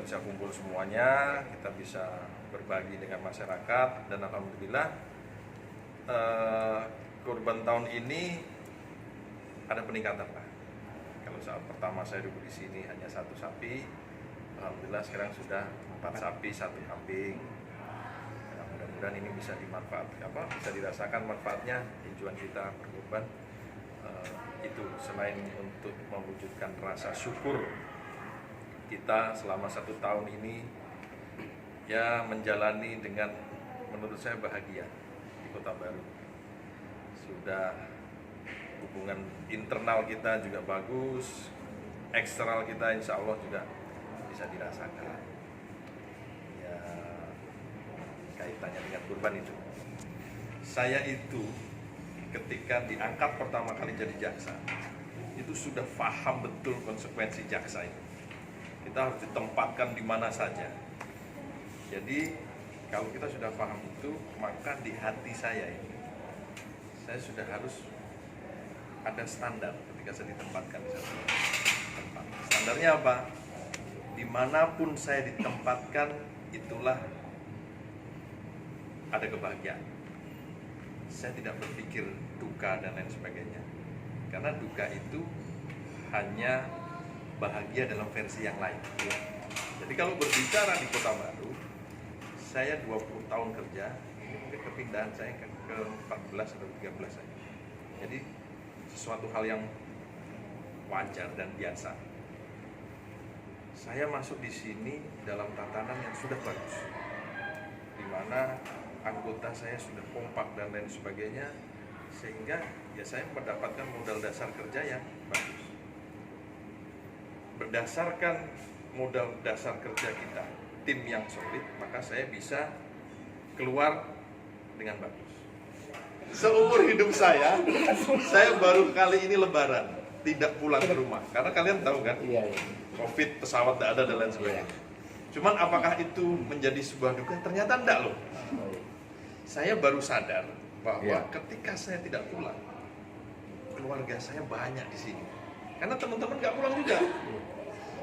bisa kumpul semuanya, kita bisa berbagi dengan masyarakat, dan alhamdulillah kurban tahun ini ada peningkatan Pak. Kalau saat pertama saya duduk di sini hanya 1 sapi, alhamdulillah sekarang sudah 4 sapi, 1 kambing. Nah, mudah-mudahan ini bisa bisa dirasakan manfaatnya tujuan kita berkurban. Itu selain untuk mewujudkan rasa syukur kita selama 1 tahun ini ya menjalani dengan menurut saya bahagia di Kota Baru. Sudah hubungan internal kita juga bagus, eksternal kita insya Allah juga bisa dirasakan. Ya kaitannya dengan kurban itu. Saya itu ketika diangkat pertama kali jadi jaksa, itu sudah paham betul konsekuensi jaksa itu. Kita harus ditempatkan di mana saja. Jadi kalau kita sudah paham itu, maka di hati saya ini, saya sudah harus ada standar ketika saya ditempatkan di satu tempat. Standarnya apa? Dimanapun saya ditempatkan, itulah ada kebahagiaan. Saya tidak berpikir duka dan lain sebagainya. Karena duka itu hanya bahagia dalam versi yang lain. Jadi kalau berbicara di Kota Baru, saya 20 tahun kerja, ini mungkin kepindahan saya ke 14 atau 13 saja. Jadi sesuatu hal yang wajar dan biasa. Saya masuk di sini dalam tatanan yang sudah bagus, di mana anggota saya sudah kompak dan lain sebagainya, sehingga ya saya mendapatkan modal dasar kerja yang bagus. Berdasarkan modal dasar kerja kita, tim yang solid, maka saya bisa keluar dengan bagus. Seumur hidup saya baru kali ini Lebaran tidak pulang ke rumah, karena kalian tahu kan, COVID, pesawat tidak ada dan lain sebagainya. Cuman apakah itu menjadi sebuah duka? Ternyata enggak loh. Saya baru sadar bahwa ketika saya tidak pulang, keluarga saya banyak di sini. Karena teman-teman nggak pulang juga.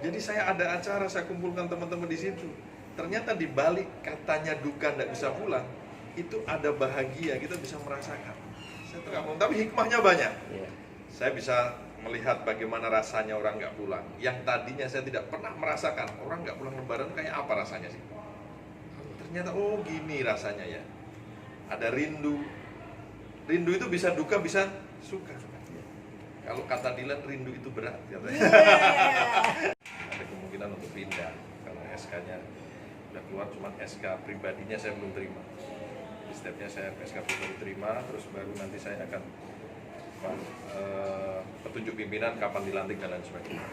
Jadi saya ada acara, saya kumpulkan teman-teman di situ. Ternyata di balik katanya duka nggak bisa pulang, itu ada bahagia, kita bisa merasakan. Saya tergabung, tapi hikmahnya banyak. Saya bisa melihat bagaimana rasanya orang nggak pulang. Yang tadinya saya tidak pernah merasakan, orang nggak pulang Lebaran kayak apa rasanya sih? Ternyata oh gini rasanya ya. Ada rindu. Rindu itu bisa duka, bisa suka. Kalau kata Dilan, rindu itu berat katanya. Ada kemungkinan untuk pindah kalau SK-nya udah keluar, cuman SK pribadinya saya belum terima. Di stepnya saya SK pribadi terima, terus baru nanti saya akan petunjuk pimpinan kapan dilantik dan lain sebagainya.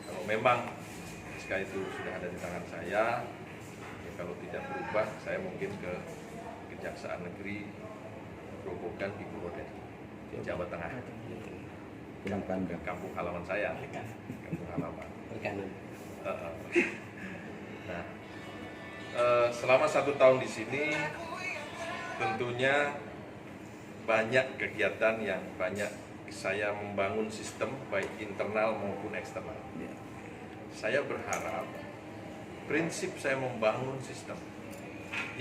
Kalau memang SK itu sudah ada di tangan saya, ya kalau tidak berubah, saya mungkin ke Kejaksaan Negeri Grobogan di Purwodadi, di Jawa Tengah. Ke kampung halaman saya, kampung halaman. Nah, selama 1 tahun di sini, tentunya banyak kegiatan yang banyak saya membangun sistem baik internal maupun eksternal. Saya berharap prinsip saya membangun sistem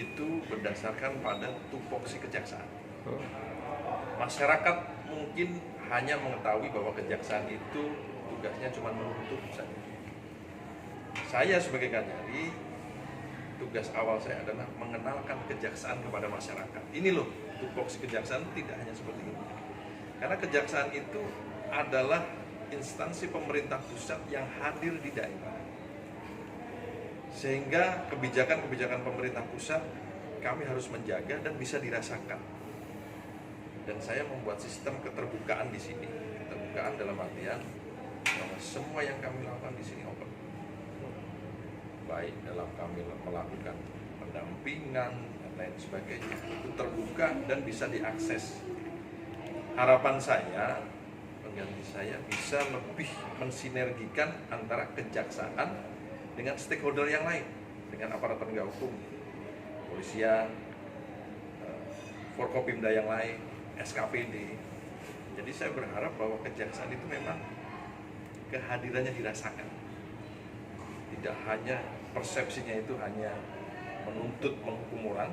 itu berdasarkan pada tupoksi kejaksaan. Masyarakat mungkin hanya mengetahui bahwa kejaksaan itu tugasnya cuma menuntut saja. Saya sebagai Kajari, tugas awal saya adalah mengenalkan kejaksaan kepada masyarakat. Ini loh, tupoksi kejaksaan tidak hanya seperti ini. Karena kejaksaan itu adalah instansi pemerintah pusat yang hadir di daerah. Sehingga kebijakan-kebijakan pemerintah pusat kami harus menjaga dan bisa dirasakan. Dan saya membuat sistem keterbukaan di sini. Keterbukaan dalam artian bahwa semua yang kami lakukan di sini open. Baik dalam kami melakukan pendampingan dan lain sebagainya, itu terbuka dan bisa diakses. Harapan saya, pengganti saya bisa lebih mensinergikan antara kejaksaan dengan stakeholder yang lain, dengan aparat penegak hukum, kepolisian, Forkopimda yang lain, SKPD. Jadi saya berharap bahwa kejaksaan itu memang kehadirannya dirasakan. tidak hanya persepsinya itu hanya menuntut menghukum orang,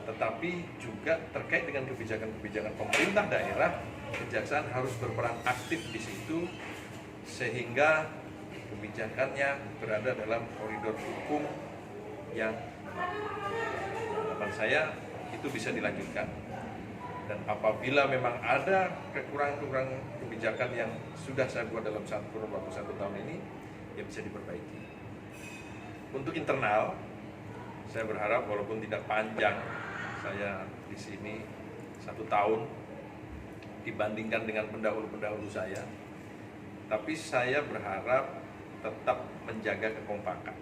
tetapi juga terkait dengan kebijakan-kebijakan pemerintah daerah, kejaksaan harus berperan aktif di situ sehingga kebijakannya berada dalam koridor hukum yang harapan saya itu bisa dilanjutkan. Dan apabila memang ada kekurangan-kekurangan kebijakan yang sudah saya buat dalam kurun waktu 1 tahun ini, ya bisa diperbaiki. Untuk internal, saya berharap walaupun tidak panjang saya di sini 1 tahun dibandingkan dengan pendahulu-pendahulu saya, tapi saya berharap tetap menjaga kekompakan.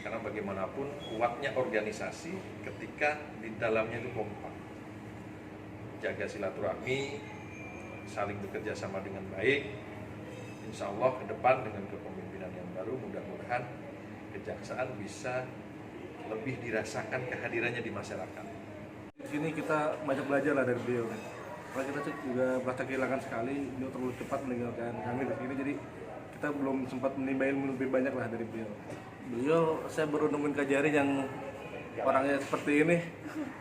Karena bagaimanapun kuatnya organisasi ketika di dalamnya itu kompak. Jaga silaturahmi, saling bekerja sama dengan baik. Insya Allah ke depan dengan kepemimpinan yang baru, mudah-mudahan kejaksaan bisa lebih dirasakan kehadirannya di masyarakat. Di sini kita banyak belajar lah dari beliau. Karena kita juga merasa kehilangan sekali, beliau terlalu cepat meninggalkan kami di sini, jadi kita belum sempat menimba ilmu lebih banyak lah dari beliau. Saya baru nemuin Kak Jari yang orangnya seperti ini.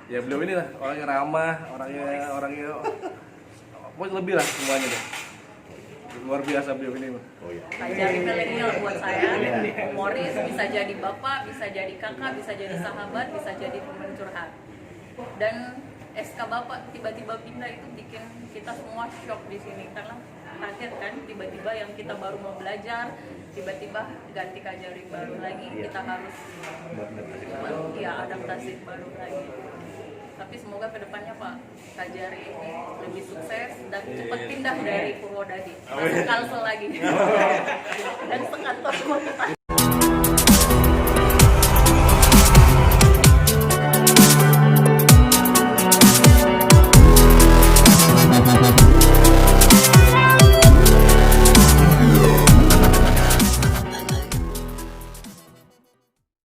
Ya beliau ini lah, orangnya ramah, orangnya pokoknya lebih lah semuanya deh. Luar biasa beliau ini. Kak Jari milenial buat saya, humoris, bisa jadi bapak, bisa jadi kakak, bisa jadi sahabat, bisa jadi teman curhat. Dan SK bapak tiba-tiba pindah itu bikin kita semua shock di sini karena kaget kan, tiba-tiba yang kita baru mau belajar tiba-tiba ganti Kak Jari baru lagi, kita harus adaptasi baru lagi. Tapi semoga kedepannya Pak Kak Jari ini lebih sukses dan cepat pindah dari Purwodadi, masuk Kalsel lagi dan sekantor sama kita.